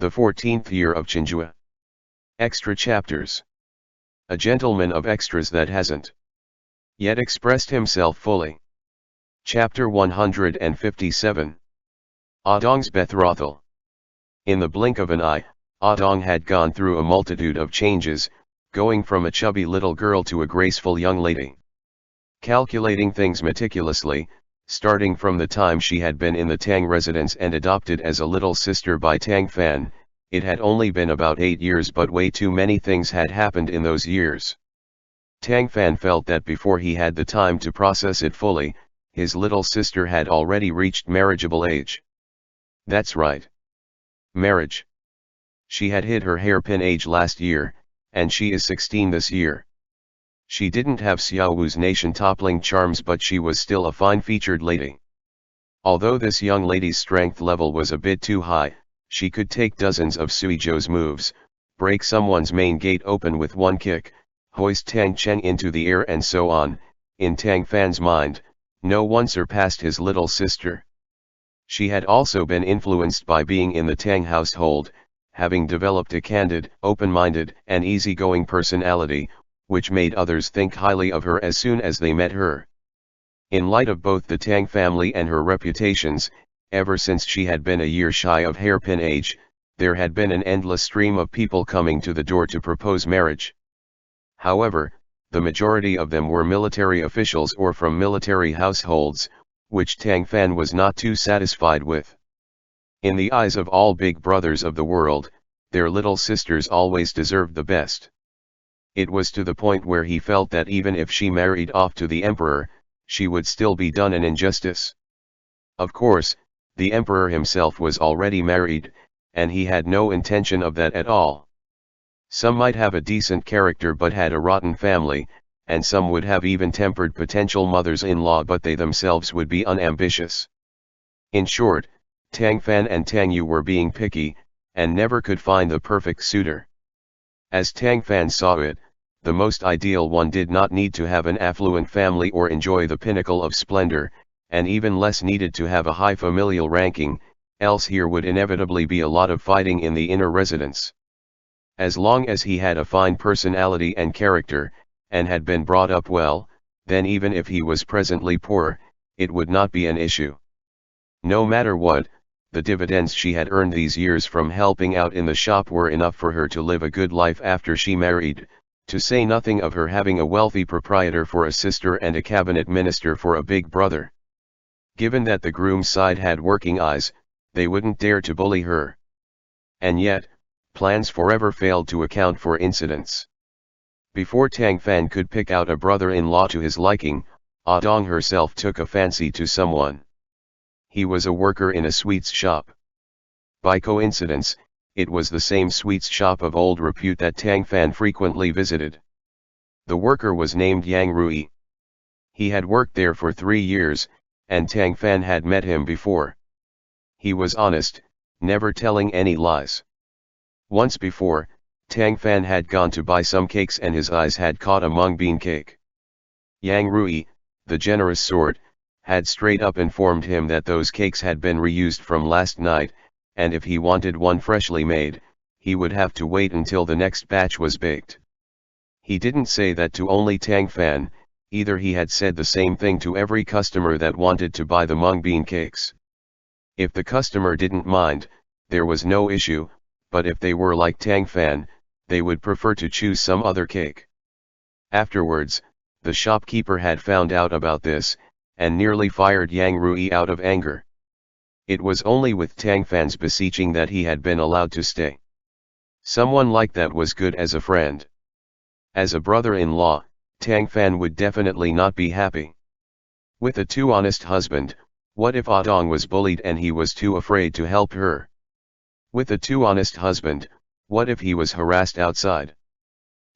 The 14th year of Chenghua. Extra chapters. A gentleman of extras that hasn't yet expressed himself fully. Chapter 157. Adong's betrothal. In the blink of an eye, Adong had gone through a multitude of changes, going from a chubby little girl to a graceful young lady. Calculating things meticulously, starting from the time she had been in the Tang residence and adopted as a little sister by Tang Fan, it had only been about 8 years, but way too many things had happened in those years. Tang Fan felt that before he had the time to process it fully, his little sister had already reached marriageable age. That's right. Marriage. She had hit her hairpin age last year, and she is 16 this year. She didn't have Xiao Wu's nation-toppling charms, but she was still a fine-featured lady. Although this young lady's strength level was a bit too high, she could take dozens of Sui Zhou's moves, break someone's main gate open with one kick, hoist Tang Cheng into the air, and so on. In Tang Fan's mind, no one surpassed his little sister. She had also been influenced by being in the Tang household, having developed a candid, open-minded, and easygoing personality, which made others think highly of her as soon as they met her. In light of both the Tang family and her reputations, ever since she had been a year shy of hairpin age, there had been an endless stream of people coming to the door to propose marriage. However, the majority of them were military officials or from military households, which Tang Fan was not too satisfied with. In the eyes of all big brothers of the world, their little sisters always deserved the best. It was to the point where he felt that even if she married off to the emperor, she would still be done an injustice. Of course, the emperor himself was already married, and he had no intention of that at all. Some might have a decent character but had a rotten family, and some would have even tempered potential mothers-in-law, but they themselves would be unambitious. In short, Tang Fan and Tang Yu were being picky, and never could find the perfect suitor. As Tang Fan saw it, the most ideal one did not need to have an affluent family or enjoy the pinnacle of splendor, and even less needed to have a high familial ranking, else here would inevitably be a lot of fighting in the inner residence. As long as he had a fine personality and character, and had been brought up well, then even if he was presently poor, it would not be an issue. No matter what, the dividends she had earned these years from helping out in the shop were enough for her to live a good life after she married, to say nothing of her having a wealthy proprietor for a sister and a cabinet minister for a big brother. Given that the groom's side had working eyes, they wouldn't dare to bully her. And yet, plans forever failed to account for incidents. Before Tang Fan could pick out a brother-in-law to his liking, Adong herself took a fancy to someone. He was a worker in a sweets shop. By coincidence, it was the same sweets shop of old repute that Tang Fan frequently visited. The worker was named Yang Rui. He had worked there for 3 years, and Tang Fan had met him before. He was honest, never telling any lies. Once before, Tang Fan had gone to buy some cakes and his eyes had caught a mung bean cake. Yang Rui, the generous sort, had straight up informed him that those cakes had been reused from last night, and if he wanted one freshly made, he would have to wait until the next batch was baked. He didn't say that to only Tang Fan, either he had said the same thing to every customer that wanted to buy the mung bean cakes. If the customer didn't mind, there was no issue, but if they were like Tang Fan, they would prefer to choose some other cake. Afterwards, the shopkeeper had found out about this, and nearly fired Yang Rui out of anger. It was only with Tang Fan's beseeching that he had been allowed to stay. Someone like that was good as a friend. As a brother-in-law, Tang Fan would definitely not be happy. With a too honest husband, what if Adong was bullied and he was too afraid to help her? With a too honest husband, what if he was harassed outside?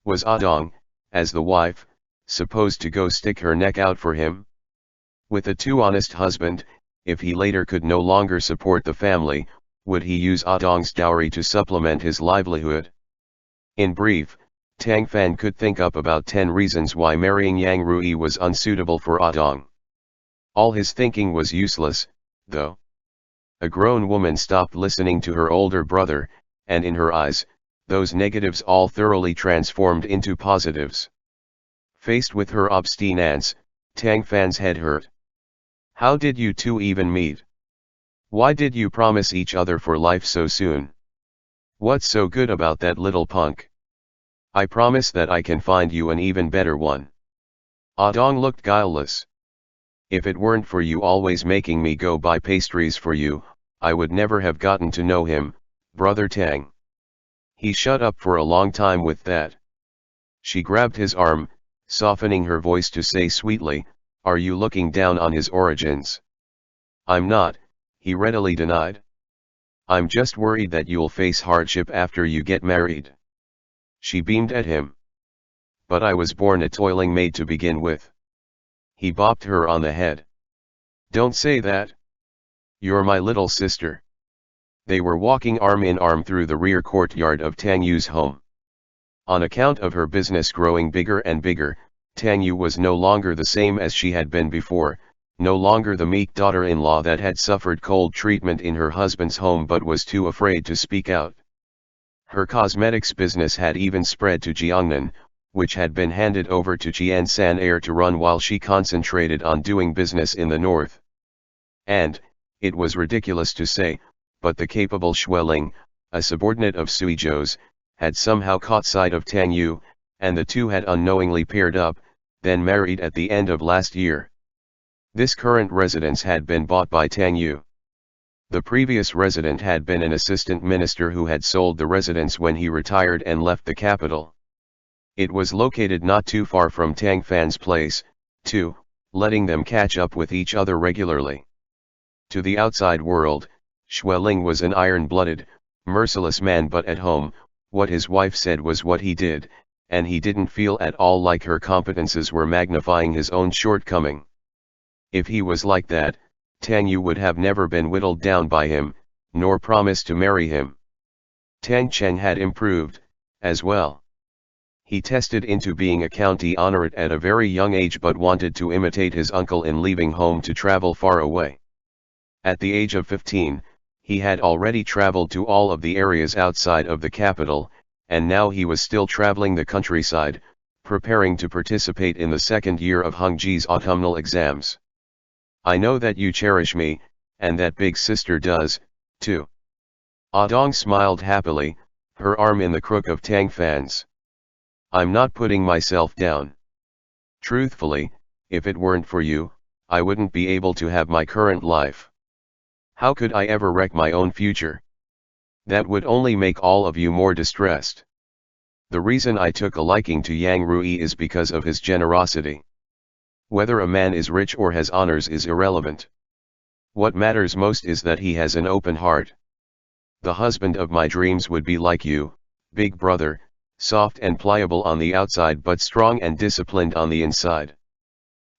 Was Adong, as the wife, supposed to go stick her neck out for him? With a too honest husband, if he later could no longer support the family, would he use Adong's dowry to supplement his livelihood? In brief, Tang Fan could think up about 10 reasons why marrying Yang Rui was unsuitable for Adong. All his thinking was useless, though. A grown woman stopped listening to her older brother, and in her eyes, those negatives all thoroughly transformed into positives. Faced with her obstinance, Tang Fan's head hurt. How did you two even meet? Why did you promise each other for life so soon? What's so good about that little punk? I promise that I can find you an even better one. Ah Dong looked guileless. If it weren't for you always making me go buy pastries for you, I would never have gotten to know him, brother Tang. He shut up for a long time with that. She grabbed his arm, softening her voice to say sweetly, "Are you looking down on his origins?" "I'm not," he readily denied. "I'm just worried that you'll face hardship after you get married." She beamed at him. "But I was born a toiling maid to begin with." He bopped her on the head. "Don't say that. You're my little sister." They were walking arm in arm through the rear courtyard of Tang Yu's home. On account of her business growing bigger and bigger, Tang Yu was no longer the same as she had been before, no longer the meek daughter-in-law that had suffered cold treatment in her husband's home but was too afraid to speak out. Her cosmetics business had even spread to Jiangnan, which had been handed over to Qian San Air to run while she concentrated on doing business in the north. And, it was ridiculous to say, but the capable Xueling, a subordinate of Suizhou's, had somehow caught sight of Tang Yu, and the two had unknowingly paired up, then married at the end of last year. This current residence had been bought by Tang Yu. The previous resident had been an assistant minister who had sold the residence when he retired and left the capital. It was located not too far from Tang Fan's place, too, letting them catch up with each other regularly. To the outside world, Xueling was an iron-blooded, merciless man, but at home, what his wife said was what he did, and he didn't feel at all like her competences were magnifying his own shortcoming. If he was like that, Tang Yu would have never been whittled down by him, nor promised to marry him. Tang Cheng had improved, as well. He tested into being a county honorate at a very young age but wanted to imitate his uncle in leaving home to travel far away. At the age of 15, he had already traveled to all of the areas outside of the capital, and now he was still traveling the countryside, preparing to participate in the second year of Hengji's autumnal exams. "I know that you cherish me, and that big sister does, too." Ah Dong smiled happily, her arm in the crook of Tang Fan's. "I'm not putting myself down. Truthfully, if it weren't for you, I wouldn't be able to have my current life. How could I ever wreck my own future? That would only make all of you more distressed. The reason I took a liking to Yang Rui is because of his generosity. Whether a man is rich or has honors is irrelevant. What matters most is that he has an open heart. The husband of my dreams would be like you, big brother, soft and pliable on the outside but strong and disciplined on the inside.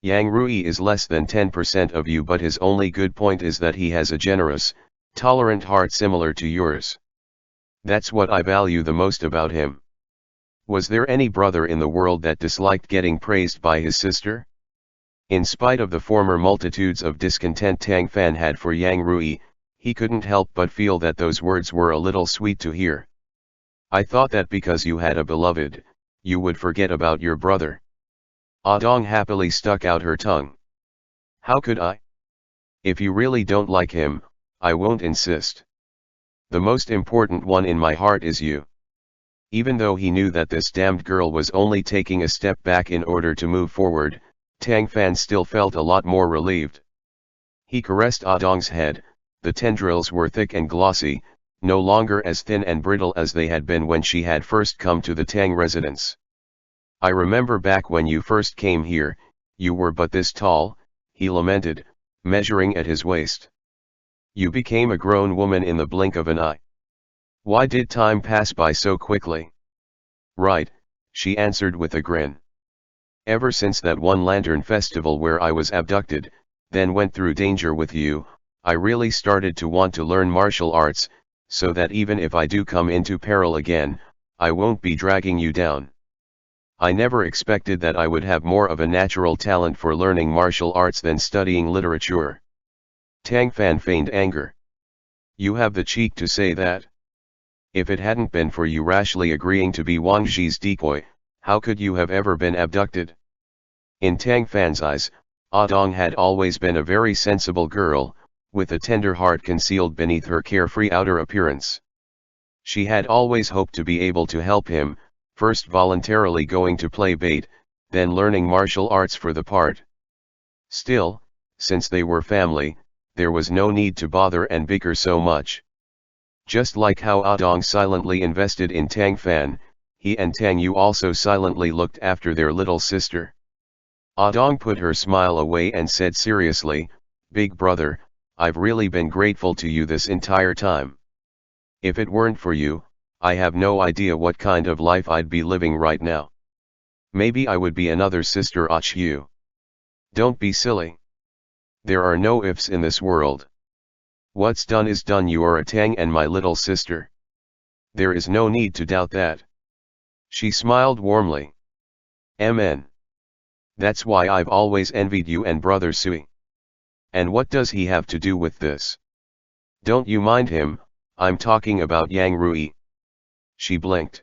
Yang Rui is less than 10% of you, but his only good point is that he has a generous, tolerant heart similar to yours. That's what I value the most about him." Was there any brother in the world that disliked getting praised by his sister? In spite of the former multitudes of discontent Tang Fan had for Yang Rui, he couldn't help but feel that those words were a little sweet to hear. "I thought that because you had a beloved, you would forget about your brother." Ah Dong happily stuck out her tongue. "How could I? If you really don't like him, I won't insist. The most important one in my heart is you." Even though he knew that this damned girl was only taking a step back in order to move forward, Tang Fan still felt a lot more relieved. He caressed Ah Dong's head. The tendrils were thick and glossy, no longer as thin and brittle as they had been when she had first come to the Tang residence. "I remember back when you first came here, you were but this tall," he lamented, measuring at his waist. "You became a grown woman in the blink of an eye. Why did time pass by so quickly?" "Right," she answered with a grin. "Ever since that one lantern festival where I was abducted, then went through danger with you, I really started to want to learn martial arts, so that even if I do come into peril again, I won't be dragging you down. I never expected that I would have more of a natural talent for learning martial arts than studying literature." Tang Fan feigned anger. "You have the cheek to say that? If it hadn't been for you rashly agreeing to be Wang Zhi's decoy, how could you have ever been abducted? In Tang Fan's eyes, Dong had always been a very sensible girl, with a tender heart concealed beneath her carefree outer appearance. She had always hoped to be able to help him, first voluntarily going to play bait, then learning martial arts for the part. Still, since they were family, there was no need to bother and bicker so much. Just like how Dong silently invested in Tang Fan, he and Tang Yu also silently looked after their little sister. Dong put her smile away and said seriously, "Big brother, I've really been grateful to you this entire time. If it weren't for you, I have no idea what kind of life I'd be living right now. Maybe I would be another sister Yu. Don't be silly. There are no ifs in this world. What's done is done. You are a Tang and my little sister. There is no need to doubt that." She smiled warmly. "Mn. That's why I've always envied you and brother Sui. And what does he have to do with this? Don't you mind him, I'm talking about Yang Rui." She blinked.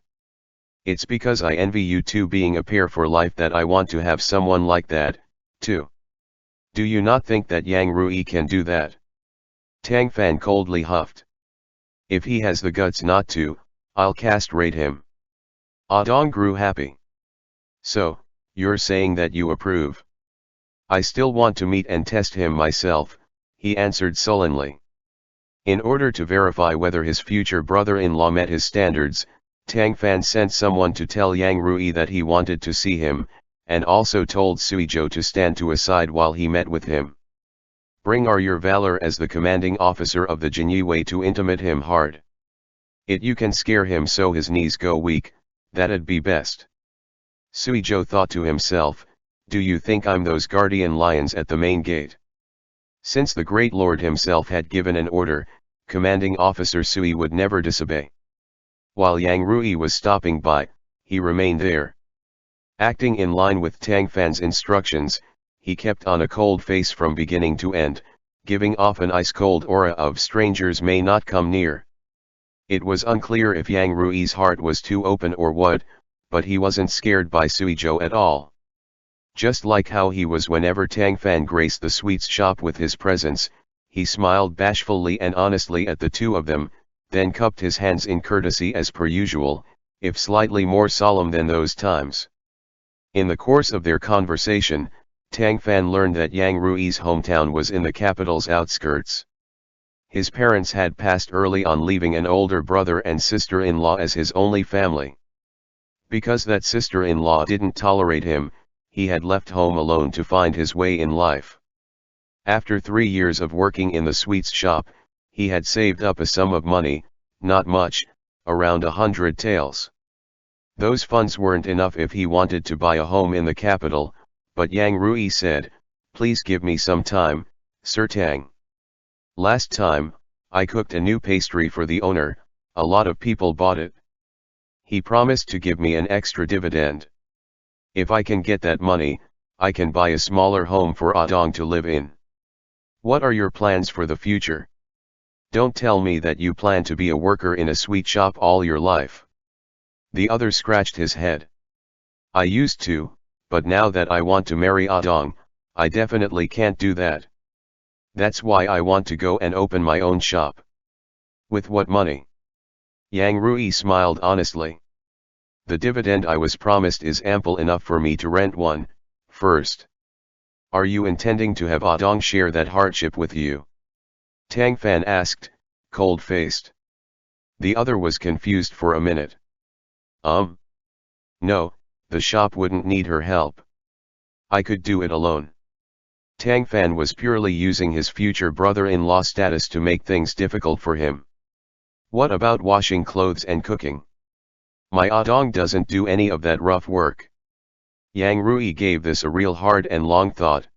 "It's because I envy you two being a pair for life that I want to have someone like that, too. Do you not think that Yang Rui can do that?" Tang Fan coldly huffed. "If he has the guts not to, I'll castrate him." Dong grew happy. "So, you're saying that you approve?" "I still want to meet and test him myself," he answered sullenly. In order to verify whether his future brother-in-law met his standards, Tang Fan sent someone to tell Yang Rui that he wanted to see him, and also told Suizhou to stand to a side while he met with him. "Bring your valor as the commanding officer of the Jinyue to intimate him hard. You can scare him so his knees go weak, that'd be best." Suizhou thought to himself, "Do you think I'm those guardian lions at the main gate?" Since the great lord himself had given an order, commanding officer Sui would never disobey. While Yang Rui was stopping by, he remained there. Acting in line with Tang Fan's instructions, he kept on a cold face from beginning to end, giving off an ice-cold aura of strangers may not come near. It was unclear if Yang Rui's heart was too open or what, but he wasn't scared by Suizhou at all. Just like how he was whenever Tang Fan graced the sweets shop with his presence, he smiled bashfully and honestly at the two of them, then cupped his hands in courtesy as per usual, if slightly more solemn than those times. In the course of their conversation, Tang Fan learned that Yang Rui's hometown was in the capital's outskirts. His parents had passed early on, leaving an older brother and sister-in-law as his only family. Because that sister-in-law didn't tolerate him, he had left home alone to find his way in life. After 3 years of working in the sweets shop, he had saved up a sum of money, not much, around 100 taels. Those funds weren't enough if he wanted to buy a home in the capital, but Yang Rui said, "Please give me some time, Sir Tang. Last time, I cooked a new pastry for the owner, a lot of people bought it. He promised to give me an extra dividend. If I can get that money, I can buy a smaller home for Dong to live in. What are your plans for the future? Don't tell me that you plan to be a worker in a sweet shop all your life." The other scratched his head. "I used to, but now that I want to marry Dong, I definitely can't do that. That's why I want to go and open my own shop." "With what money?" Yang Rui smiled honestly. "The dividend I was promised is ample enough for me to rent one, first." "Are you intending to have Dong share that hardship with you?" Tang Fan asked, cold-faced. The other was confused for a minute. No, the shop wouldn't need her help. I could do it alone." Tang Fan was purely using his future brother-in-law status to make things difficult for him. "What about washing clothes and cooking? My Dong doesn't do any of that rough work." Yang Rui gave this a real hard and long thought.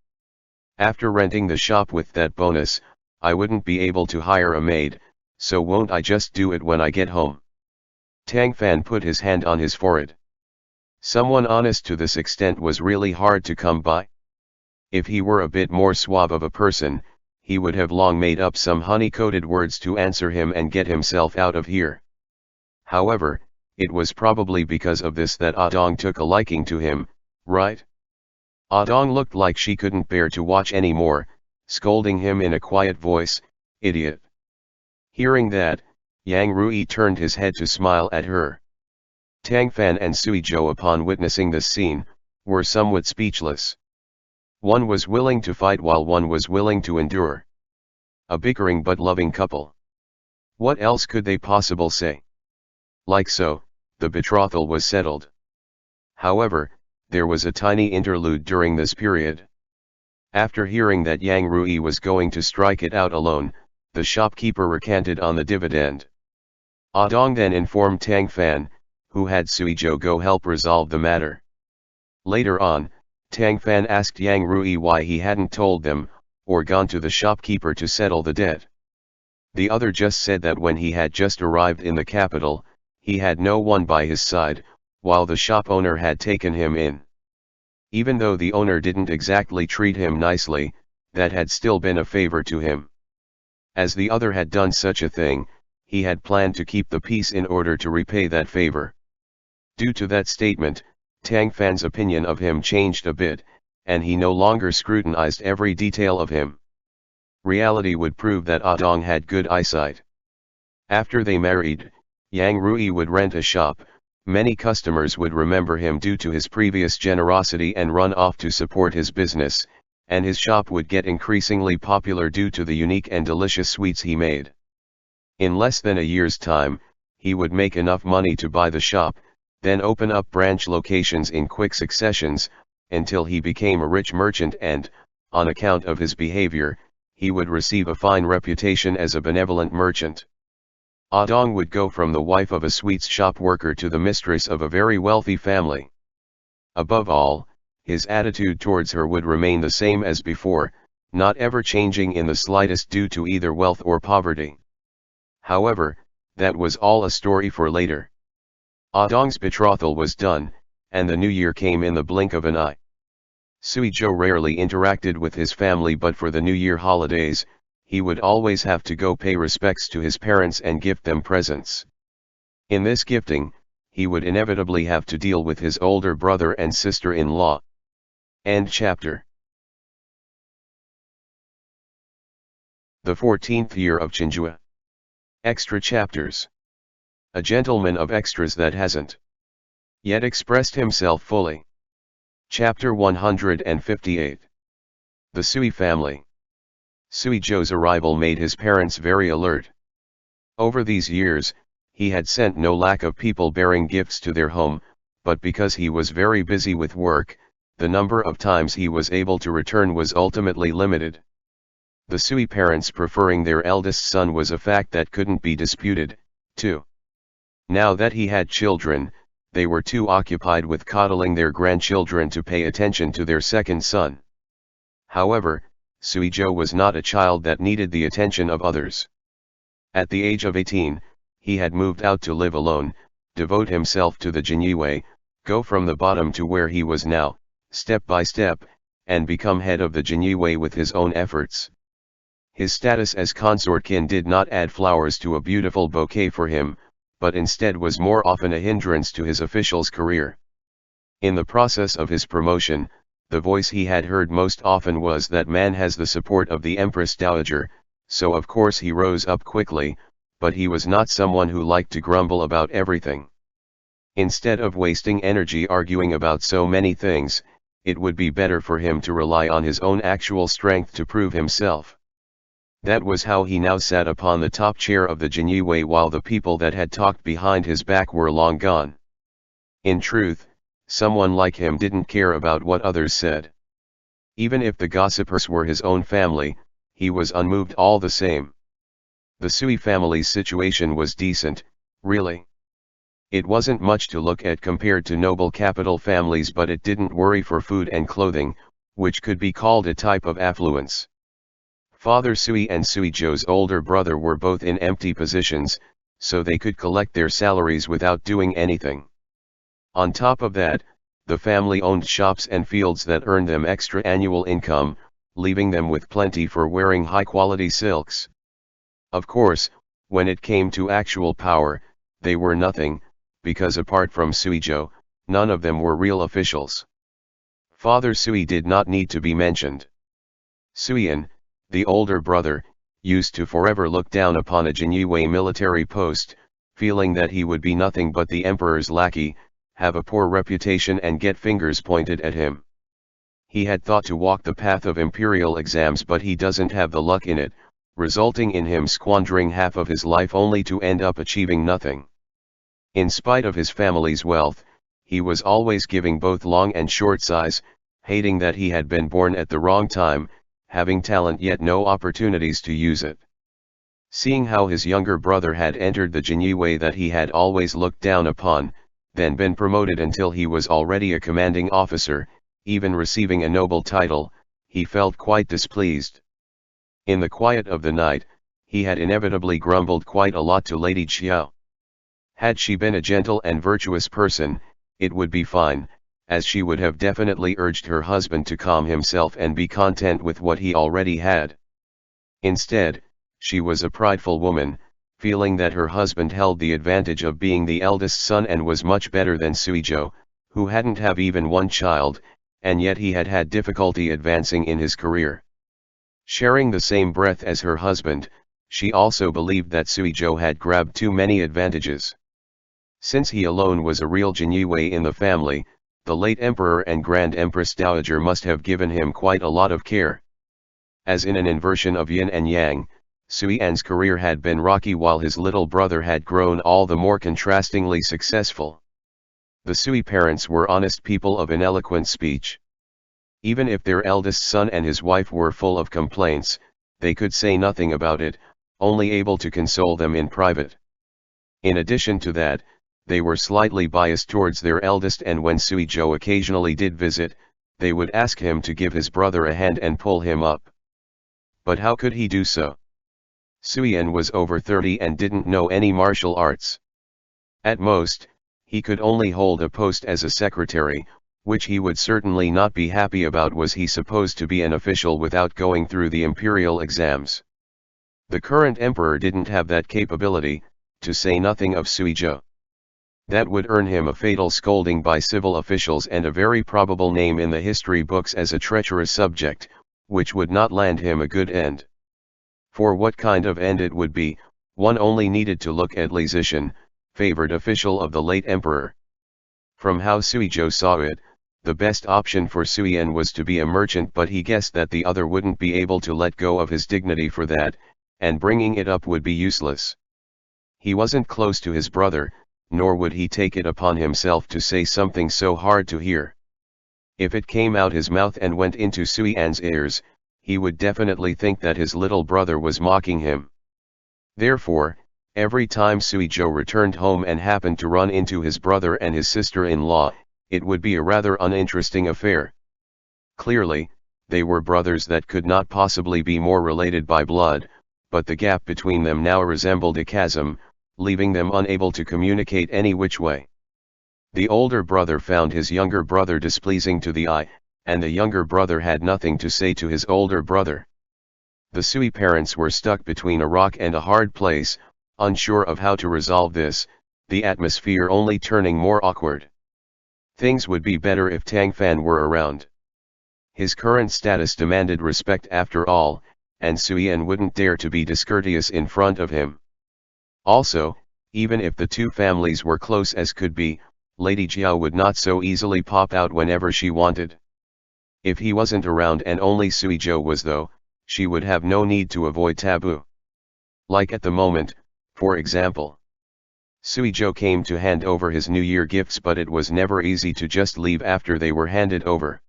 "After renting the shop with that bonus, I wouldn't be able to hire a maid, so won't I just do it when I get home?" Tang Fan put his hand on his forehead. Someone honest to this extent was really hard to come by. If he were a bit more suave of a person, he would have long made up some honey-coated words to answer him and get himself out of here. However, it was probably because of this that Dong took a liking to him, right? Dong looked like she couldn't bear to watch any more, scolding him in a quiet voice, "Idiot." Hearing that, Yang Rui turned his head to smile at her. Tang Fan and Sui Zhou, upon witnessing this scene, were somewhat speechless. One was willing to fight while one was willing to endure. A bickering but loving couple. What else could they possibly say? Like so, the betrothal was settled. However, there was a tiny interlude during this period. After hearing that Yang Rui was going to strike it out alone, the shopkeeper recanted on the dividend. Dong then informed Tang Fan, who had Sui Zhou go help resolve the matter. Later on, Tang Fan asked Yang Rui why he hadn't told them, or gone to the shopkeeper to settle the debt. The other just said that when he had just arrived in the capital, he had no one by his side, while the shop owner had taken him in. Even though the owner didn't exactly treat him nicely, that had still been a favor to him. As the other had done such a thing, he had planned to keep the peace in order to repay that favor. Due to that statement, Tang Fan's opinion of him changed a bit, and he no longer scrutinized every detail of him. Reality would prove that Dong had good eyesight. After they married, Yang Rui would rent a shop. Many customers would remember him due to his previous generosity and run off to support his business, and his shop would get increasingly popular due to the unique and delicious sweets he made. In less than a year's time, he would make enough money to buy the shop, then open up branch locations in quick successions, until he became a rich merchant and, on account of his behavior, he would receive a fine reputation as a benevolent merchant. Dong would go from the wife of a sweets shop worker to the mistress of a very wealthy family. Above all, his attitude towards her would remain the same as before, not ever changing in the slightest due to either wealth or poverty. However, that was all a story for later. Dong's betrothal was done, and the new year came in the blink of an eye. Sui Zhou rarely interacted with his family, but for the New Year holidays, he would always have to go pay respects to his parents and gift them presents. In this gifting, he would inevitably have to deal with his older brother and sister-in-law. End chapter. The 14th year of Chenghua. Extra chapters. A gentleman of extras that hasn't yet expressed himself fully. Chapter 158. The Sui family. Sui Zhou's arrival made his parents very alert. Over these years, he had sent no lack of people bearing gifts to their home, but because he was very busy with work, the number of times he was able to return was ultimately limited. The Sui parents preferring their eldest son was a fact that couldn't be disputed, too. Now that he had children, they were too occupied with coddling their grandchildren to pay attention to their second son. However, Sui Zhou was not a child that needed the attention of others. At the age of 18, he had moved out to live alone, devote himself to the Jinyue, go from the bottom to where he was now, step by step, and become head of the Jinyue with his own efforts. His status as consortkin did not add flowers to a beautiful bouquet for him, but instead was more often a hindrance to his official's career. In the process of his promotion, the voice he had heard most often was that man has the support of the Empress Dowager, so of course he rose up quickly, but he was not someone who liked to grumble about everything. Instead of wasting energy arguing about so many things, it would be better for him to rely on his own actual strength to prove himself. That was how he now sat upon the top chair of the Jinyue while the people that had talked behind his back were long gone. In truth, someone like him didn't care about what others said. Even if the gossipers were his own family, he was unmoved all the same. The Sui family's situation was decent, really. It wasn't much to look at compared to noble capital families, but it didn't worry for food and clothing, which could be called a type of affluence. Father Sui and Sui Zhou's older brother were both in empty positions, so they could collect their salaries without doing anything. On top of that, the family owned shops and fields that earned them extra annual income, leaving them with plenty for wearing high-quality silks. Of course, when it came to actual power, they were nothing, because apart from Suizhou, none of them were real officials. Father Sui did not need to be mentioned. Suiyan, the older brother, used to forever look down upon a Jinyue military post, feeling that he would be nothing but the emperor's lackey, have a poor reputation and get fingers pointed at him. He had thought to walk the path of imperial exams, but he doesn't have the luck in it, resulting in him squandering half of his life only to end up achieving nothing. In spite of his family's wealth, he was always giving both long and short sighs, hating that he had been born at the wrong time, having talent yet no opportunities to use it. Seeing how his younger brother had entered the Jinyue that he had always looked down upon, then been promoted until he was already a commanding officer, even receiving a noble title, he felt quite displeased. In the quiet of the night, he had inevitably grumbled quite a lot to Lady Xiao. Had she been a gentle and virtuous person, it would be fine, as she would have definitely urged her husband to calm himself and be content with what he already had. Instead, she was a prideful woman, feeling that her husband held the advantage of being the eldest son and was much better than Suizhou, who hadn't have even one child, and yet he had had difficulty advancing in his career. Sharing the same breath as her husband, she also believed that Suizhou had grabbed too many advantages. Since he alone was a real Jinyue in the family, the late emperor and Grand Empress Dowager must have given him quite a lot of care. As in an inversion of yin and yang, Suiyan's career had been rocky while his little brother had grown all the more contrastingly successful. The Sui parents were honest people of ineloquent speech. Even if their eldest son and his wife were full of complaints, they could say nothing about it, only able to console them in private. In addition to that, they were slightly biased towards their eldest, and when Suizhou occasionally did visit, they would ask him to give his brother a hand and pull him up. But how could he do so? Suiyan was over 30 and didn't know any martial arts. At most, he could only hold a post as a secretary, which he would certainly not be happy about. Was he supposed to be an official without going through the imperial exams? The current emperor didn't have that capability, to say nothing of Suizhou. That would earn him a fatal scolding by civil officials and a very probable name in the history books as a treacherous subject, which would not land him a good end. For what kind of end it would be, one only needed to look at Li Zishan, favored official of the late emperor. From how Suizhou saw it, the best option for Suiyan was to be a merchant, but he guessed that the other wouldn't be able to let go of his dignity for that, and bringing it up would be useless. He wasn't close to his brother, nor would he take it upon himself to say something so hard to hear. If it came out his mouth and went into Suiyan's ears, he would definitely think that his little brother was mocking him. Therefore, every time Suizhou returned home and happened to run into his brother and his sister-in-law, it would be a rather uninteresting affair. Clearly, they were brothers that could not possibly be more related by blood, but the gap between them now resembled a chasm, leaving them unable to communicate any which way. The older brother found his younger brother displeasing to the eye, and the younger brother had nothing to say to his older brother. The Sui parents were stuck between a rock and a hard place, unsure of how to resolve this, the atmosphere only turning more awkward. Things would be better if Tang Fan were around. His current status demanded respect after all, and Suiyan wouldn't dare to be discourteous in front of him. Also, even if the two families were close as could be, Lady Jiao would not so easily pop out whenever she wanted. If he wasn't around and only Suizhou was though, she would have no need to avoid taboo. Like at the moment, for example. Suizhou came to hand over his New Year gifts, but it was never easy to just leave after they were handed over.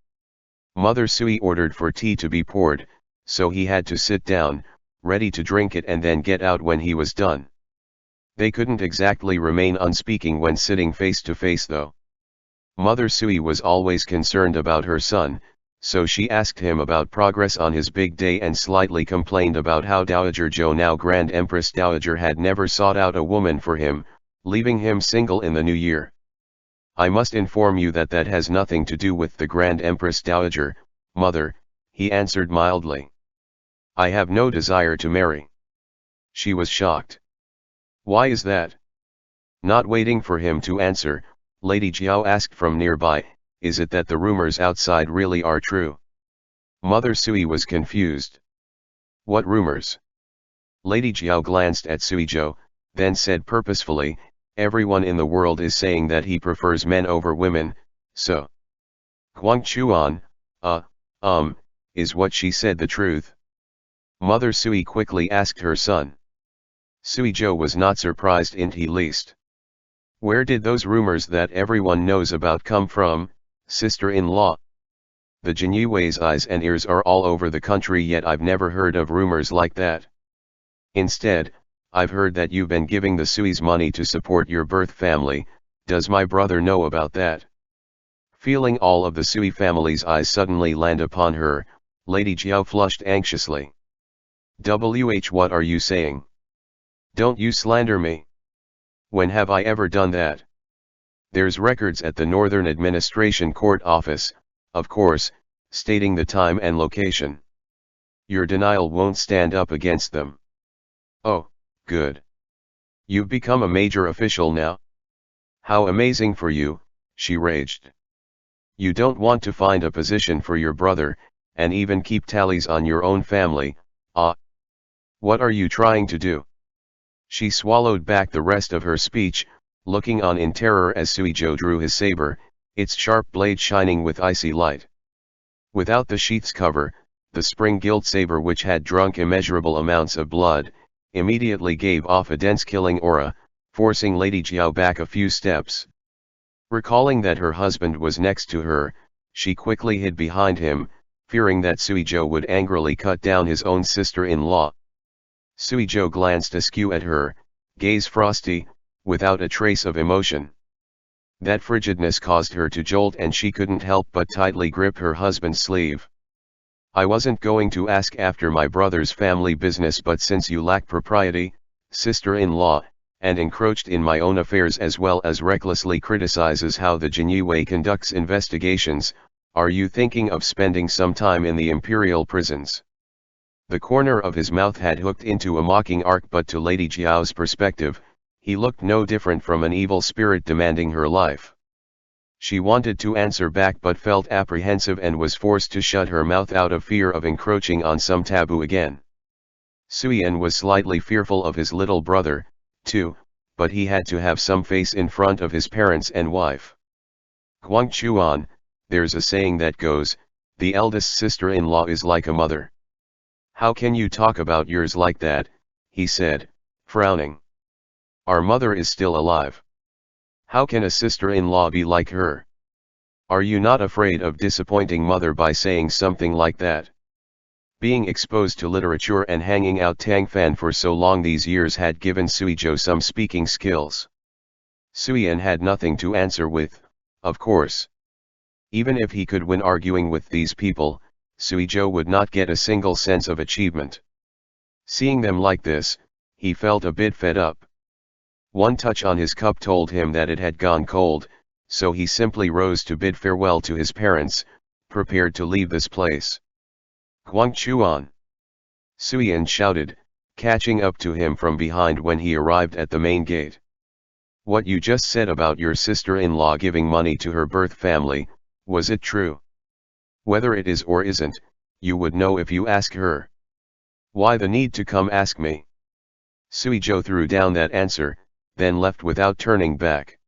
Mother Sui ordered for tea to be poured, so he had to sit down, ready to drink it and then get out when he was done. They couldn't exactly remain unspeaking when sitting face to face though. Mother Sui was always concerned about her son, so she asked him about progress on his big day and slightly complained about how Dowager Zhou, now Grand Empress Dowager, had never sought out a woman for him, leaving him single in the new year. I must inform you that that has nothing to do with the Grand Empress Dowager, mother, he answered mildly. I have no desire to marry. She was shocked. Why is that? Not waiting for him to answer, Lady Jiao asked from nearby, "Is it that the rumors outside really are true?" Mother Sui was confused. "What rumors?" Lady Jiao glanced at Suizhou, then said purposefully, "Everyone in the world is saying that he prefers men over women, so." Guangchuan, is what she said the truth? Mother Sui quickly asked her son. Suizhou was not surprised in the least. "Where did those rumors that everyone knows about come from, sister-in-law? The Jinyui's eyes and ears are all over the country, yet I've never heard of rumors like that. Instead, I've heard that you've been giving the Sui's money to support your birth family. Does my brother know about that?" Feeling all of the Sui family's eyes suddenly land upon her, Lady Jiao flushed anxiously. What are you saying? Don't you slander me. When have I ever done that? There's records at the Northern Administration Court Office, of course, stating the time and location. Your denial won't stand up against them. Oh, good. You've become a major official now? How amazing for you, she raged. You don't want to find a position for your brother, and even keep tallies on your own family, What are you trying to do? She swallowed back the rest of her speech, looking on in terror as Suizhou drew his saber, its sharp blade shining with icy light. Without the sheath's cover, the spring-gilt saber, which had drunk immeasurable amounts of blood, immediately gave off a dense killing aura, forcing Lady Jiao back a few steps. Recalling that her husband was next to her, she quickly hid behind him, fearing that Suizhou would angrily cut down his own sister-in-law. Suizhou glanced askew at her, gaze frosty, without a trace of emotion. That frigidness caused her to jolt, and she couldn't help but tightly grip her husband's sleeve. "I wasn't going to ask after my brother's family business, but since you lack propriety, sister-in-law, and encroached in my own affairs as well as recklessly criticizes how the Jinyue conducts investigations, are you thinking of spending some time in the imperial prisons?" The corner of his mouth had hooked into a mocking arc, but to Lady Jiao's perspective, he looked no different from an evil spirit demanding her life. She wanted to answer back but felt apprehensive and was forced to shut her mouth out of fear of encroaching on some taboo again. Suiyan was slightly fearful of his little brother, too, but he had to have some face in front of his parents and wife. "Guangchuan, there's a saying that goes, the eldest sister-in-law is like a mother. How can you talk about yours like that?" he said, frowning. "Our mother is still alive. How can a sister-in-law be like her? Are you not afraid of disappointing mother by saying something like that?" Being exposed to literature and hanging out Tangfan for so long these years had given Suizhou some speaking skills. Suiyan had nothing to answer with, of course. Even if he could win arguing with these people, Suizhou would not get a single sense of achievement. Seeing them like this, he felt a bit fed up. One touch on his cup told him that it had gone cold, so he simply rose to bid farewell to his parents, prepared to leave this place. "Guangchuan!" Suiyan shouted, catching up to him from behind when he arrived at the main gate. "What you just said about your sister-in-law giving money to her birth family, was it true? Whether it is or isn't, you would know if you ask her. Why the need to come ask me?" Suizhou threw down that answer, then left without turning back.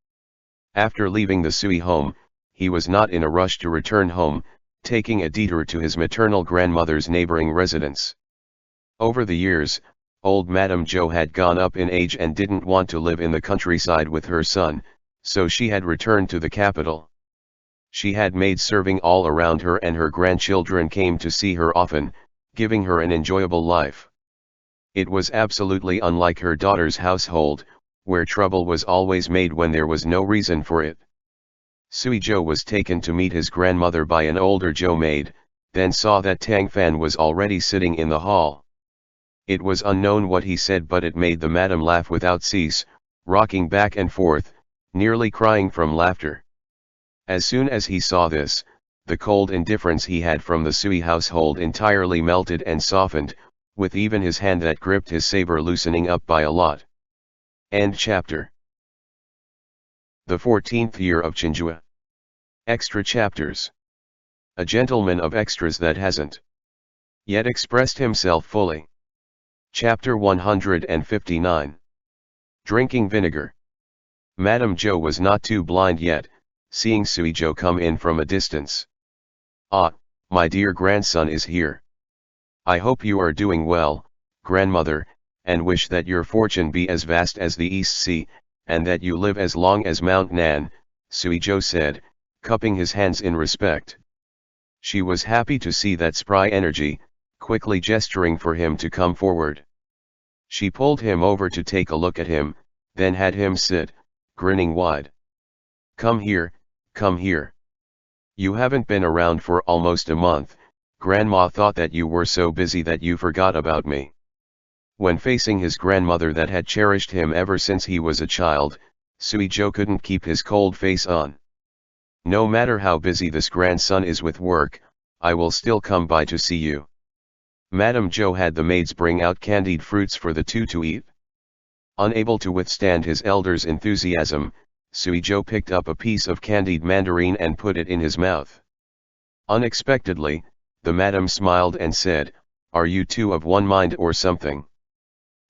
After leaving the Sui home, he was not in a rush to return home, taking a detour to his maternal grandmother's neighboring residence. Over the years, old Madame Zhou had gone up in age and didn't want to live in the countryside with her son, so she had returned to the capital. She had maids serving all around her, and her grandchildren came to see her often, giving her an enjoyable life. It was absolutely unlike her daughter's household, where trouble was always made when there was no reason for it. Suizhou was taken to meet his grandmother by an older Zhou maid, then saw that Tangfan was already sitting in the hall. It was unknown what he said, but it made the madam laugh without cease, rocking back and forth, nearly crying from laughter. As soon as he saw this, the cold indifference he had from the Sui household entirely melted and softened, with even his hand that gripped his saber loosening up by a lot. End chapter. The 14th year of Chenghua. Extra chapters. A gentleman of extras that hasn't yet expressed himself fully. Chapter 159. Drinking vinegar. Madame Zhou was not too blind yet, seeing Sui Zhou come in from a distance. "Ah, my dear grandson is here. I hope you are doing well, grandmother, and wish that your fortune be as vast as the East Sea, and that you live as long as Mount Nan," Sui Zhou said, cupping his hands in respect. She was happy to see that spry energy, quickly gesturing for him to come forward. She pulled him over to take a look at him, then had him sit, grinning wide. Come here, come here. You haven't been around for almost a month. Grandma thought that you were so busy that you forgot about me." When facing his grandmother that had cherished him ever since he was a child, Sui Zhou couldn't keep his cold face on. "No matter how busy this grandson is with work, I will still come by to see you." Madame Zhou had the maids bring out candied fruits for the two to eat. Unable to withstand his elder's enthusiasm, Sui Zhou picked up a piece of candied mandarin and put it in his mouth. Unexpectedly, the madam smiled and said, "Are you two of one mind or something?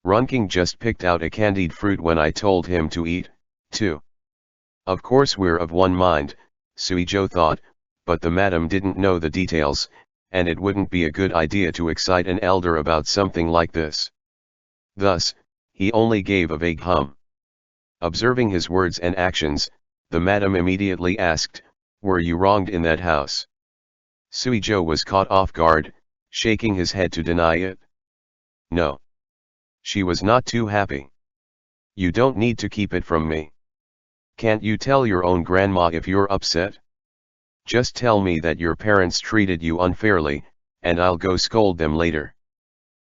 Runking just picked out a candied fruit when I told him to eat, too." Of course we're of one mind, Sui Zhou thought, but the madam didn't know the details, and it wouldn't be a good idea to excite an elder about something like this. Thus, he only gave a vague hum. Observing his words and actions, the madam immediately asked, "Were you wronged in that house?" Sui Zhou was caught off guard, shaking his head to deny it. "No." She was not too happy. "You don't need to keep it from me. Can't you tell your own grandma if you're upset? Just tell me that your parents treated you unfairly, and I'll go scold them later."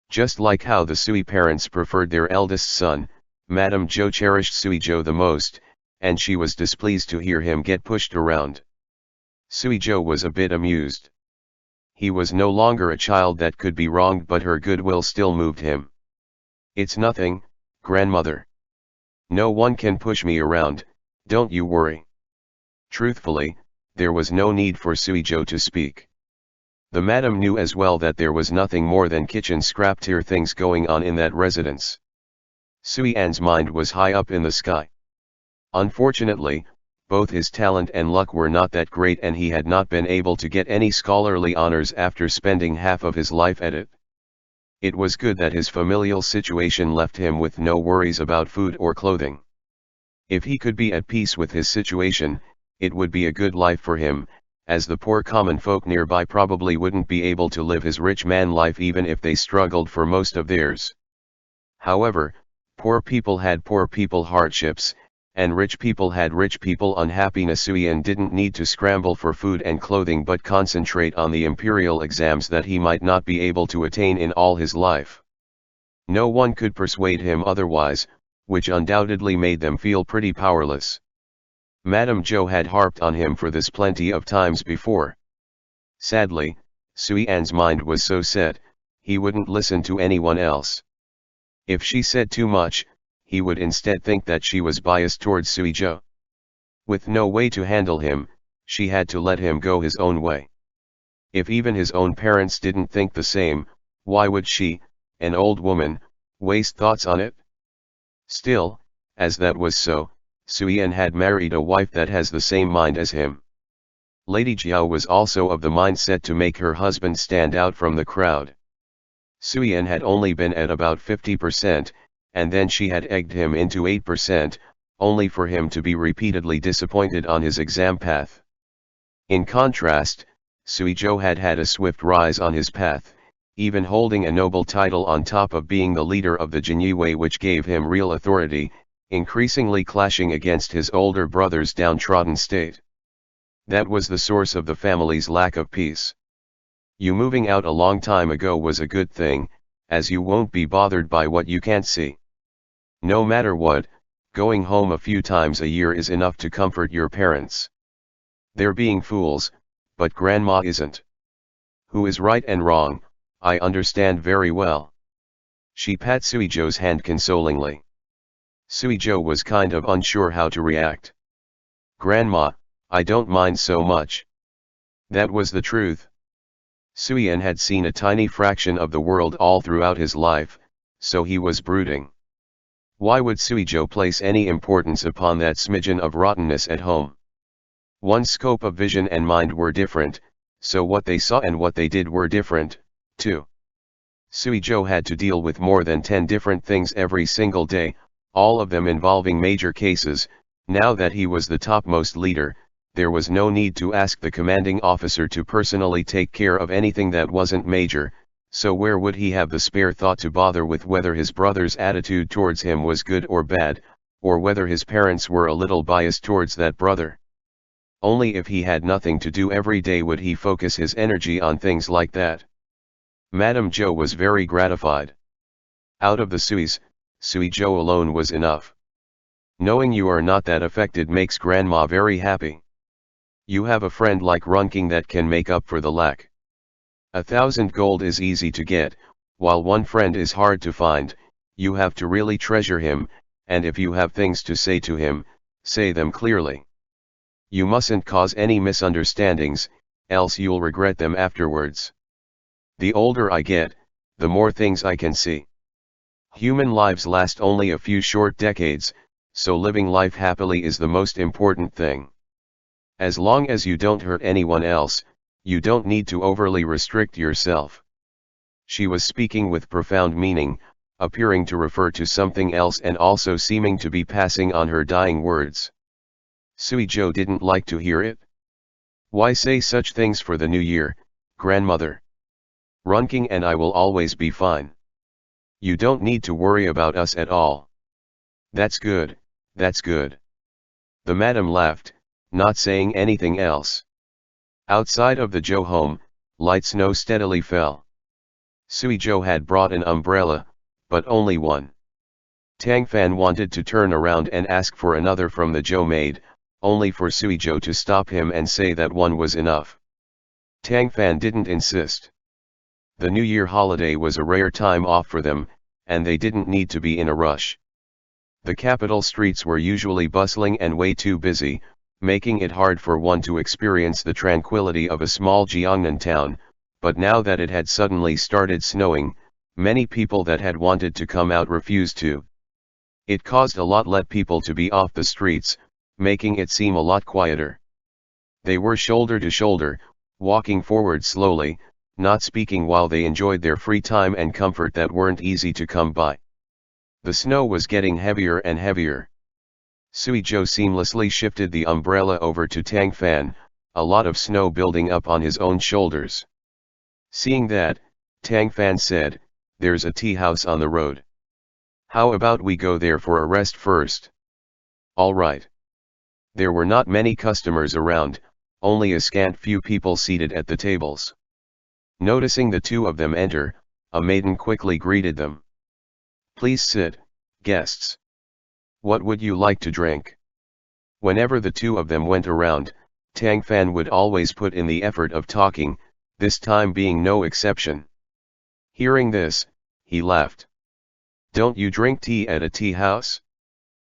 Just like how the Sui parents preferred their eldest son, Madame Zhou cherished Sui Zhou the most, and she was displeased to hear him get pushed around. Sui Zhou was a bit amused. He was no longer a child that could be wronged, but her goodwill still moved him. "It's nothing, grandmother. No one can push me around, don't you worry." Truthfully, there was no need for Sui Zhou to speak. The madam knew as well that there was nothing more than kitchen scrap-tier things going on in that residence. Sui An's mind was high up in the sky. Unfortunately, both his talent and luck were not that great, and he had not been able to get any scholarly honors after spending half of his life at it. It was good that his familial situation left him with no worries about food or clothing. If he could be at peace with his situation, it would be a good life for him, as the poor common folk nearby probably wouldn't be able to live his rich man life even if they struggled for most of theirs. However, poor people had poor people hardships, and rich people had rich people unhappiness. Sui An didn't need to scramble for food and clothing but concentrate on the imperial exams that he might not be able to attain in all his life. No one could persuade him otherwise, which undoubtedly made them feel pretty powerless. Madame Zhou had harped on him for this plenty of times before. Sadly, Sui An's mind was so set, he wouldn't listen to anyone else. If she said too much, he would instead think that she was biased towards Sui Zhou. With no way to handle him, she had to let him go his own way. If even his own parents didn't think the same, why would she, an old woman, waste thoughts on it? Still, as that was so, Sui An had married a wife that has the same mind as him. Lady Jiao was also of the mindset to make her husband stand out from the crowd. Sui An had only been at about 50%, and then she had egged him into 8%, only for him to be repeatedly disappointed on his exam path. In contrast, Sui Zhou had had a swift rise on his path, even holding a noble title on top of being the leader of the Jinyue, which gave him real authority, increasingly clashing against his older brother's downtrodden state. That was the source of the family's lack of peace. You moving out a long time ago was a good thing, as you won't be bothered by what you can't see. No matter what, going home a few times a year is enough to comfort your parents. They're being fools, but grandma isn't. Who is right and wrong, I understand very well. She pat Sui Zhou's hand consolingly. Sui Zhou was kind of unsure how to react. "Grandma, I don't mind so much." That was the truth. Suyan had seen a tiny fraction of the world all throughout his life, so he was brooding. Why would Suizhou place any importance upon that smidgen of rottenness at home? One's scope of vision and mind were different, so what they saw and what they did were different, too. Suizhou had to deal with more than 10 different things every single day, all of them involving major cases. Now that he was the topmost leader, there was no need to ask the commanding officer to personally take care of anything that wasn't major, so where would he have the spare thought to bother with whether his brother's attitude towards him was good or bad, or whether his parents were a little biased towards that brother? Only if he had nothing to do every day would he focus his energy on things like that. Madame Zhou was very gratified. Out of the Suizhou alone was enough. Knowing you are not that affected makes Grandma very happy. You have a friend like Runking that can make up for the lack. 1,000 gold is easy to get, while one friend is hard to find. You have to really treasure him, and if you have things to say to him, say them clearly. You mustn't cause any misunderstandings, else you'll regret them afterwards. The older I get, the more things I can see. Human lives last only a few short decades, so living life happily is the most important thing. As long as you don't hurt anyone else, you don't need to overly restrict yourself. She was speaking with profound meaning, appearing to refer to something else and also seeming to be passing on her dying words. Suizhou didn't like to hear it. Why say such things for the new year, grandmother? Runking and I will always be fine. You don't need to worry about us at all. That's good, that's good. The madam laughed, not saying anything else. Outside of the Zhou home, light snow steadily fell. Suizhou had brought an umbrella, but only one. Tang Fan wanted to turn around and ask for another from the Zhou maid, only for Suizhou to stop him and say that one was enough. Tang Fan didn't insist. The New Year holiday was a rare time off for them, and they didn't need to be in a rush. The capital streets were usually bustling and way too busy, making it hard for one to experience the tranquility of a small Jiangnan town, but now that it had suddenly started snowing, many people that had wanted to come out refused to. It caused a lot less people to be off the streets, making it seem a lot quieter. They were shoulder to shoulder, walking forward slowly, not speaking while they enjoyed their free time and comfort that weren't easy to come by. The snow was getting heavier and heavier. Suizhou seamlessly shifted the umbrella over to Tang Fan, a lot of snow building up on his own shoulders. Seeing that, Tang Fan said, "There's a tea house on the road. How about we go there for a rest first?" "All right." There were not many customers around, only a scant few people seated at the tables. Noticing the two of them enter, a maiden quickly greeted them. "Please sit, guests. What would you like to drink?" Whenever the two of them went around, Tang Fan would always put in the effort of talking, this time being no exception. Hearing this, he laughed. "Don't you drink tea at a tea house?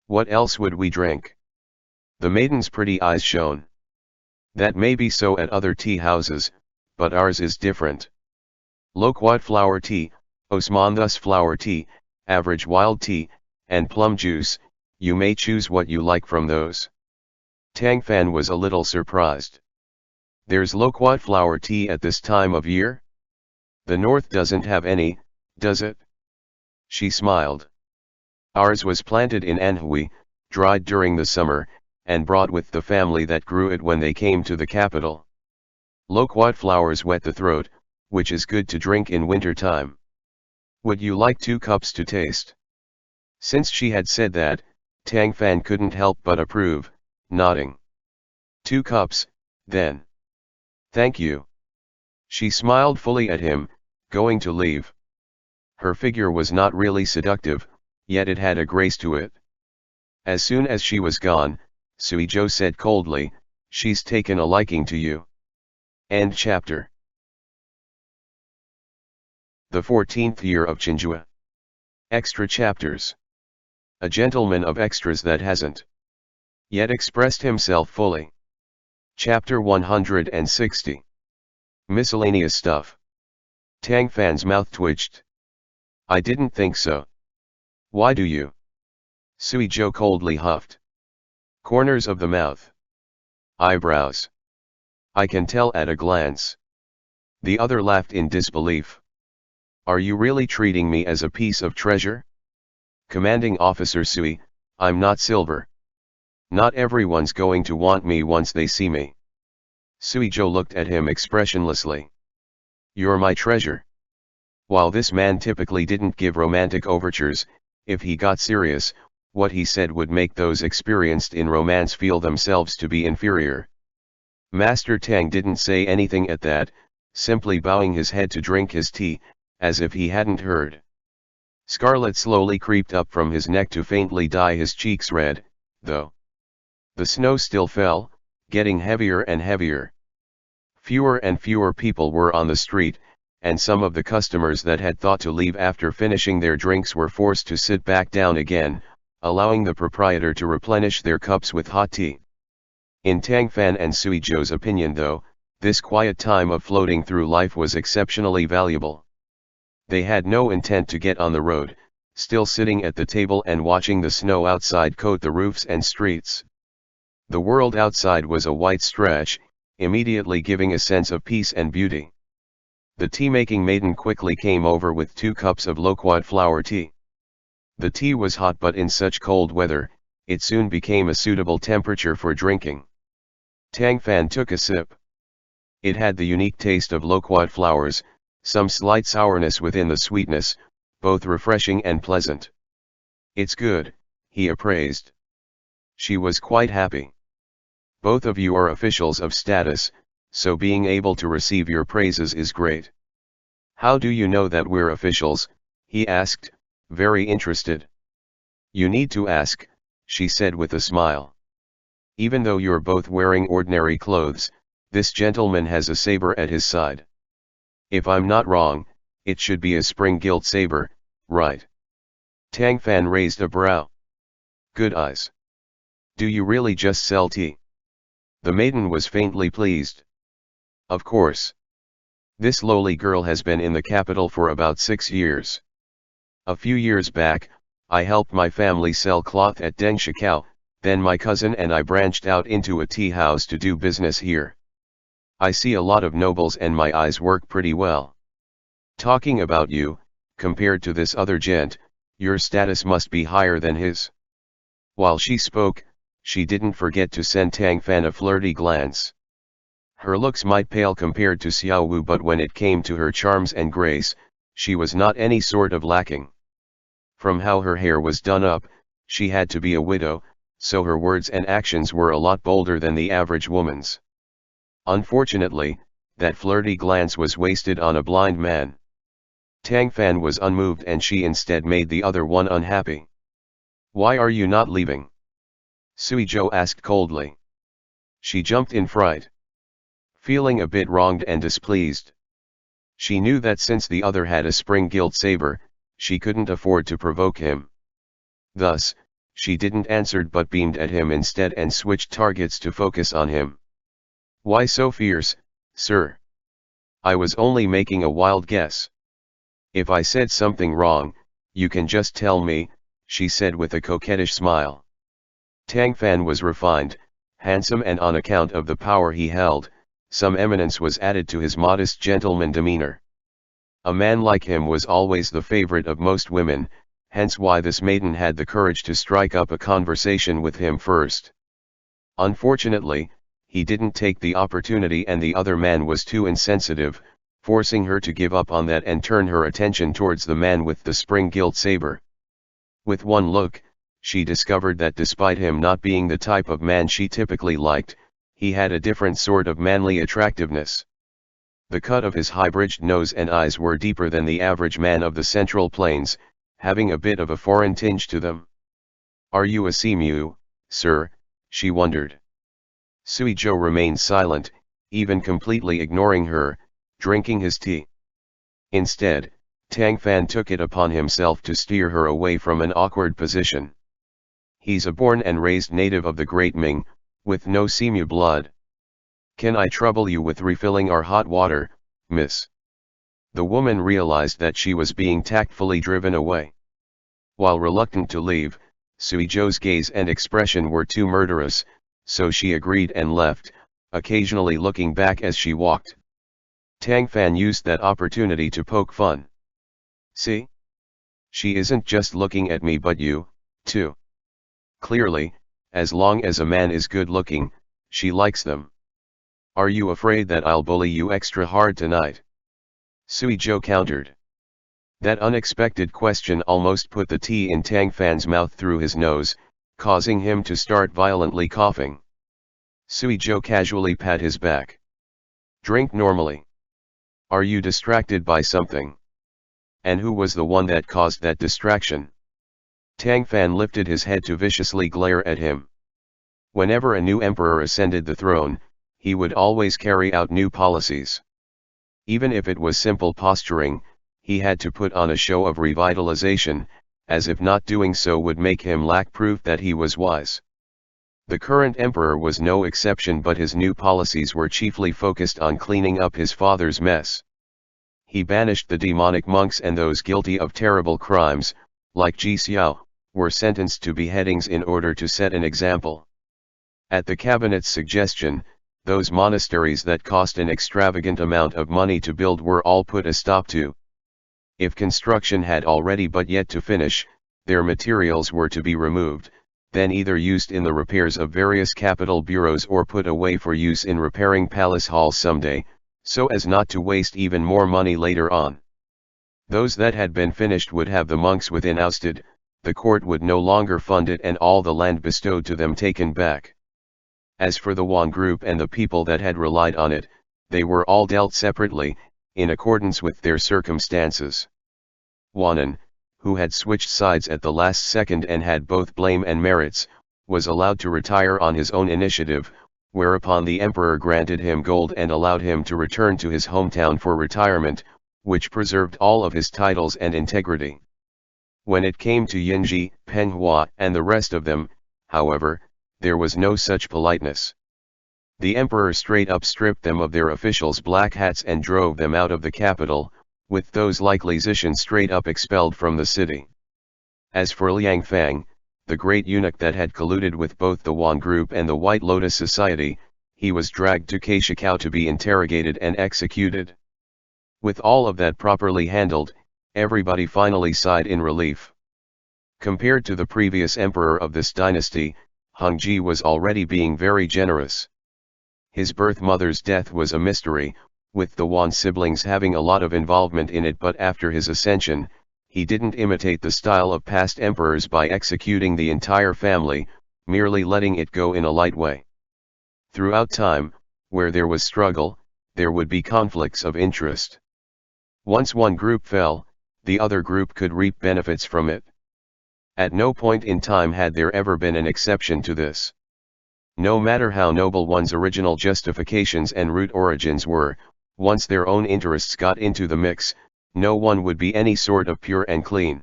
What else would we drink?" The maiden's pretty eyes shone. "That may be so at other tea houses, but ours is different. Loquat flower tea, Osmanthus flower tea, average wild tea, and plum juice. You may choose what you like from those." Tang Fan was a little surprised. "There's loquat flower tea at this time of year? The north doesn't have any, does it?" She smiled. "Ours was planted in Anhui, dried during the summer, and brought with the family that grew it when they came to the capital. Loquat flowers wet the throat, which is good to drink in winter time. Would you like 2 cups to taste?" Since she had said that, Tang Fan couldn't help but approve, nodding. 2 cups, then. Thank you." She smiled fully at him, going to leave. Her figure was not really seductive, yet it had a grace to it. As soon as she was gone, Suizhou said coldly, "She's taken a liking to you." End chapter. The 14th year of Chenghua. Extra chapters. A gentleman of extras that hasn't yet expressed himself fully. Chapter 160. Miscellaneous stuff. Tang Fan's mouth twitched. I didn't think so. Why do you? Sui Zhou coldly huffed. Corners of the mouth. Eyebrows. I can tell at a glance. The other laughed in disbelief. Are you really treating me as a piece of treasure? Commanding Officer Sui, I'm not silver. Not everyone's going to want me once they see me. Sui Zhou looked at him expressionlessly. You're my treasure. While this man typically didn't give romantic overtures, if he got serious, what he said would make those experienced in romance feel themselves to be inferior. Master Tang didn't say anything at that, simply bowing his head to drink his tea, as if he hadn't heard. Scarlet slowly creeped up from his neck to faintly dye his cheeks red, though. The snow still fell, getting heavier and heavier. Fewer and fewer people were on the street, and some of the customers that had thought to leave after finishing their drinks were forced to sit back down again, allowing the proprietor to replenish their cups with hot tea. In Tang Fan and Sui Zhou's opinion though, this quiet time of floating through life was exceptionally valuable. They had no intent to get on the road, still sitting at the table and watching the snow outside coat the roofs and streets. The world outside was a white stretch, immediately giving a sense of peace and beauty. The tea-making maiden quickly came over with 2 cups of loquat flower tea. The tea was hot, but in such cold weather, it soon became a suitable temperature for drinking. Tang Fan took a sip. It had the unique taste of loquat flowers, some slight sourness within the sweetness, both refreshing and pleasant. It's good, he appraised. She was quite happy. Both of you are officials of status, so being able to receive your praises is great. How do you know that we're officials? He asked, very interested. You need to ask, she said with a smile. Even though you're both wearing ordinary clothes, this gentleman has a saber at his side. If I'm not wrong, it should be a spring-gilt saber, right? Tang Fan raised a brow. Good eyes. Do you really just sell tea? The maiden was faintly pleased. Of course. This lowly girl has been in the capital for about 6 years. A few years back, I helped my family sell cloth at Dengshikao, then my cousin and I branched out into a tea house to do business here. I see a lot of nobles and my eyes work pretty well. Talking about you, compared to this other gent, your status must be higher than his. While she spoke, she didn't forget to send Tang Fan a flirty glance. Her looks might pale compared to Xiao Wu, but when it came to her charms and grace, she was not any sort of lacking. From how her hair was done up, she had to be a widow, so her words and actions were a lot bolder than the average woman's. Unfortunately, that flirty glance was wasted on a blind man. Tang Fan was unmoved and she instead made the other one unhappy. Why are you not leaving? Sui Zhou asked coldly. She jumped in fright, feeling a bit wronged and displeased. She knew that since the other had a spring-gilt saber, she couldn't afford to provoke him. Thus, she didn't answer but beamed at him instead and switched targets to focus on him. Why so fierce, sir? I was only making a wild guess. If I said something wrong, you can just tell me, she said with a coquettish smile. Tang Fan was refined, handsome, and on account of the power he held, some eminence was added to his modest gentleman demeanor. A man like him was always the favorite of most women, hence why this maiden had the courage to strike up a conversation with him first. Unfortunately, he didn't take the opportunity and the other man was too insensitive, forcing her to give up on that and turn her attention towards the man with the spring-gilt saber. With one look, she discovered that despite him not being the type of man she typically liked, he had a different sort of manly attractiveness. The cut of his high-bridged nose and eyes were deeper than the average man of the Central Plains, having a bit of a foreign tinge to them. Are you a seamew, sir? She wondered. Sui Zhou remained silent, even completely ignoring her, drinking his tea. Instead, Tang Fan took it upon himself to steer her away from an awkward position. He's a born and raised native of the great Ming, with no Simu blood. Can I trouble you with refilling our hot water, miss? The woman realized that she was being tactfully driven away. While reluctant to leave, Sui Zhou's gaze and expression were too murderous, so she agreed and left, occasionally looking back as she walked. Tang Fan used that opportunity to poke fun. See? She isn't just looking at me but you, too. Clearly, as long as a man is good looking, she likes them. Are you afraid that I'll bully you extra hard tonight? Sui Zhou countered. That unexpected question almost put the tea in Tang Fan's mouth through his nose, causing him to start violently coughing. Sui Zhou casually pat his back. Drink normally. Are you distracted by something? And who was the one that caused that distraction? Tang Fan lifted his head to viciously glare at him. Whenever a new emperor ascended the throne, he would always carry out new policies. Even if it was simple posturing, he had to put on a show of revitalization, as if not doing so would make him lack proof that he was wise. The current emperor was no exception, but his new policies were chiefly focused on cleaning up his father's mess. He banished the demonic monks, and those guilty of terrible crimes, like Ji Xiao, were sentenced to beheadings in order to set an example. At the cabinet's suggestion, those monasteries that cost an extravagant amount of money to build were all put a stop to. If construction had already but yet to finish, their materials were to be removed, then either used in the repairs of various capital bureaus or put away for use in repairing palace halls someday, so as not to waste even more money later on. Those that had been finished would have the monks within ousted, the court would no longer fund it, and all the land bestowed to them taken back. As for the Wan group and the people that had relied on it, they were all dealt separately, in accordance with their circumstances. Wanan, who had switched sides at the last second and had both blame and merits, was allowed to retire on his own initiative, whereupon the emperor granted him gold and allowed him to return to his hometown for retirement, which preserved all of his titles and integrity. When it came to Yinji, Penghua, and the rest of them, however, there was no such politeness. The emperor straight up stripped them of their officials' black hats and drove them out of the capital, with those like Li Zishan straight up expelled from the city. As for Liang Fang, the great eunuch that had colluded with both the Wan group and the White Lotus Society, he was dragged to Keishikao to be interrogated and executed. With all of that properly handled, everybody finally sighed in relief. Compared to the previous emperor of this dynasty, Hongji was already being very generous. His birth mother's death was a mystery, with the Wan siblings having a lot of involvement in it, but after his ascension, he didn't imitate the style of past emperors by executing the entire family, merely letting it go in a light way. Throughout time, where there was struggle, there would be conflicts of interest. Once one group fell, the other group could reap benefits from it. At no point in time had there ever been an exception to this. No matter how noble one's original justifications and root origins were, once their own interests got into the mix, no one would be any sort of pure and clean.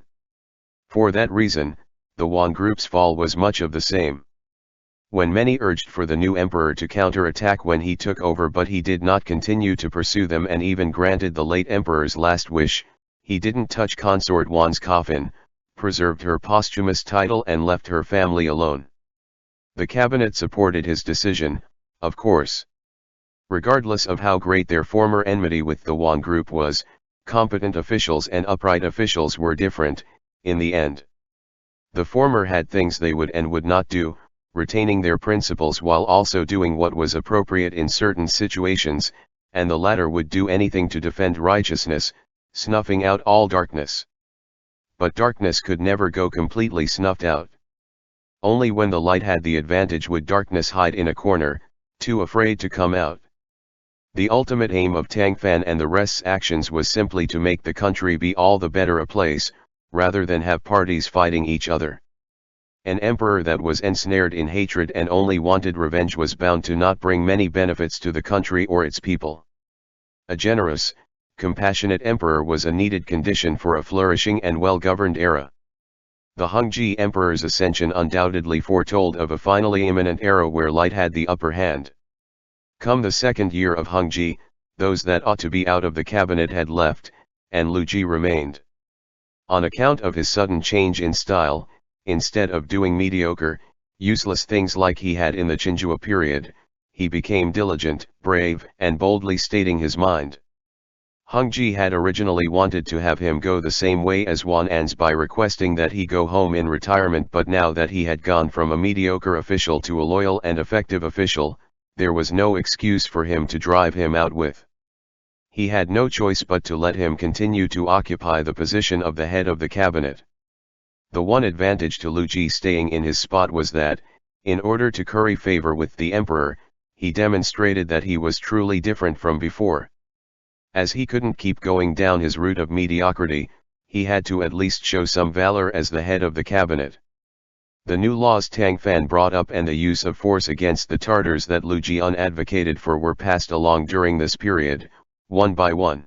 For that reason, the Wan group's fall was much of the same. When many urged for the new emperor to counterattack when he took over, but he did not continue to pursue them and even granted the late emperor's last wish, he didn't touch consort Wan's coffin, preserved her posthumous title and left her family alone. The cabinet supported his decision, of course. Regardless of how great their former enmity with the Wan group was, competent officials and upright officials were different, in the end. The former had things they would and would not do, retaining their principles while also doing what was appropriate in certain situations, and the latter would do anything to defend righteousness, snuffing out all darkness. But darkness could never go completely snuffed out. Only when the light had the advantage would darkness hide in a corner, too afraid to come out. The ultimate aim of Tang Fan and the rest's actions was simply to make the country be all the better a place, rather than have parties fighting each other. An emperor that was ensnared in hatred and only wanted revenge was bound to not bring many benefits to the country or its people. A generous, compassionate emperor was a needed condition for a flourishing and well-governed era. The Hongji Emperor's ascension undoubtedly foretold of a finally imminent era where light had the upper hand. Come the second year of Hongji, those that ought to be out of the cabinet had left, and Lu Ji remained. On account of his sudden change in style, instead of doing mediocre, useless things like he had in the Chenghua period, he became diligent, brave, and boldly stating his mind. Hongji had originally wanted to have him go the same way as Wan An's by requesting that he go home in retirement, but now that he had gone from a mediocre official to a loyal and effective official, there was no excuse for him to drive him out with. He had no choice but to let him continue to occupy the position of the head of the cabinet. The one advantage to Lu Ji staying in his spot was that, in order to curry favor with the emperor, he demonstrated that he was truly different from before. As he couldn't keep going down his route of mediocrity, he had to at least show some valor as the head of the cabinet. The new laws Tang Fan brought up and the use of force against the Tartars that Lu Jian advocated for were passed along during this period, one by one.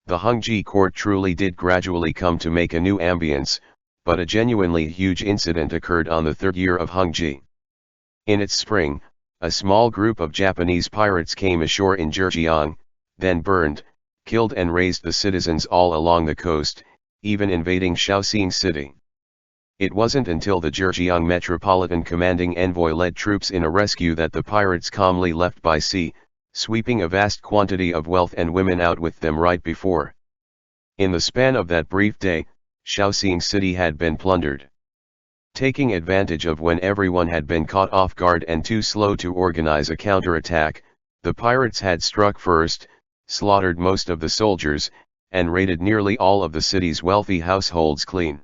The Hongji court truly did gradually come to make a new ambience, but a genuinely huge incident occurred on the third year of Hongji. In its spring, a small group of Japanese pirates came ashore in Zhejiang, then burned, killed and razed the citizens all along the coast, even invading Shaoxing city. It wasn't until the Zhejiang Metropolitan Commanding Envoy led troops in a rescue that the pirates calmly left by sea, sweeping a vast quantity of wealth and women out with them right before. In the span of that brief day, Shaoxing city had been plundered. Taking advantage of when everyone had been caught off guard and too slow to organize a counterattack, the pirates had struck first, slaughtered most of the soldiers, and raided nearly all of the city's wealthy households clean.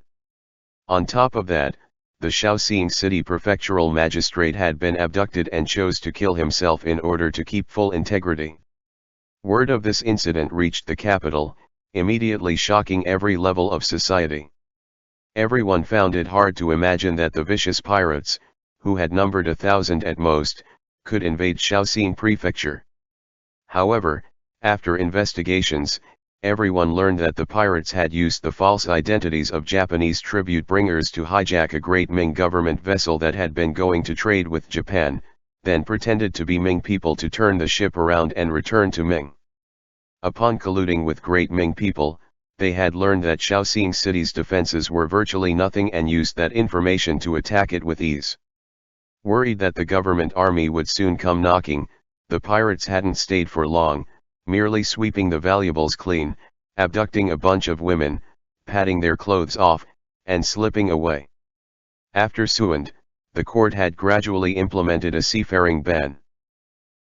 On top of that, the Shaoxing city prefectural magistrate had been abducted and chose to kill himself in order to keep full integrity. Word of this incident reached the capital, immediately shocking every level of society. Everyone found it hard to imagine that the vicious pirates, who had numbered 1,000 at most, could invade Shaoxing prefecture. However, after investigations, everyone learned that the pirates had used the false identities of Japanese tribute bringers to hijack a great Ming government vessel that had been going to trade with Japan, then pretended to be Ming people to turn the ship around and return to Ming. Upon colluding with great Ming people, they had learned that Shaoxing city's defenses were virtually nothing and used that information to attack it with ease. Worried that the government army would soon come knocking, the pirates hadn't stayed for long, merely sweeping the valuables clean, abducting a bunch of women, patting their clothes off, and slipping away. After Suand, the court had gradually implemented a seafaring ban.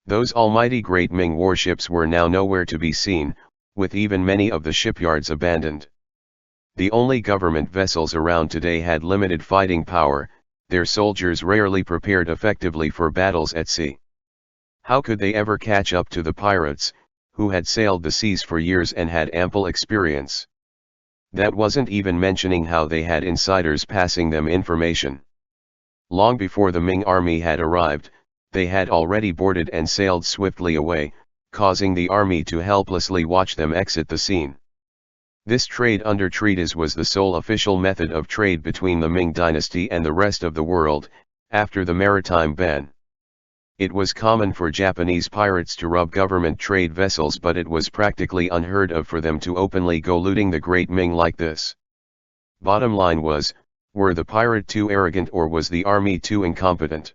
Those almighty great Ming warships were now nowhere to be seen, with even many of the shipyards abandoned. The only government vessels around today had limited fighting power, their soldiers rarely prepared effectively for battles at sea. How could they ever catch up to the pirates, who had sailed the seas for years and had ample experience? That wasn't even mentioning how they had insiders passing them information. Long before the Ming army had arrived, they had already boarded and sailed swiftly away, causing the army to helplessly watch them exit the scene. This trade under treaties was the sole official method of trade between the Ming dynasty and the rest of the world, after the maritime ban. It was common for Japanese pirates to rob government trade vessels, but it was practically unheard of for them to openly go looting the great Ming like this. Bottom line was, were the pirate too arrogant or was the army too incompetent?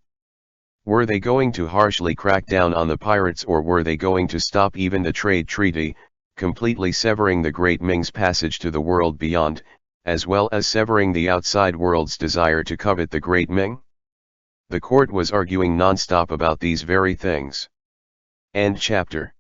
Were they going to harshly crack down on the pirates or were they going to stop even the trade treaty, completely severing the great Ming's passage to the world beyond, as well as severing the outside world's desire to covet the great Ming? The court was arguing non-stop about these very things. End chapter.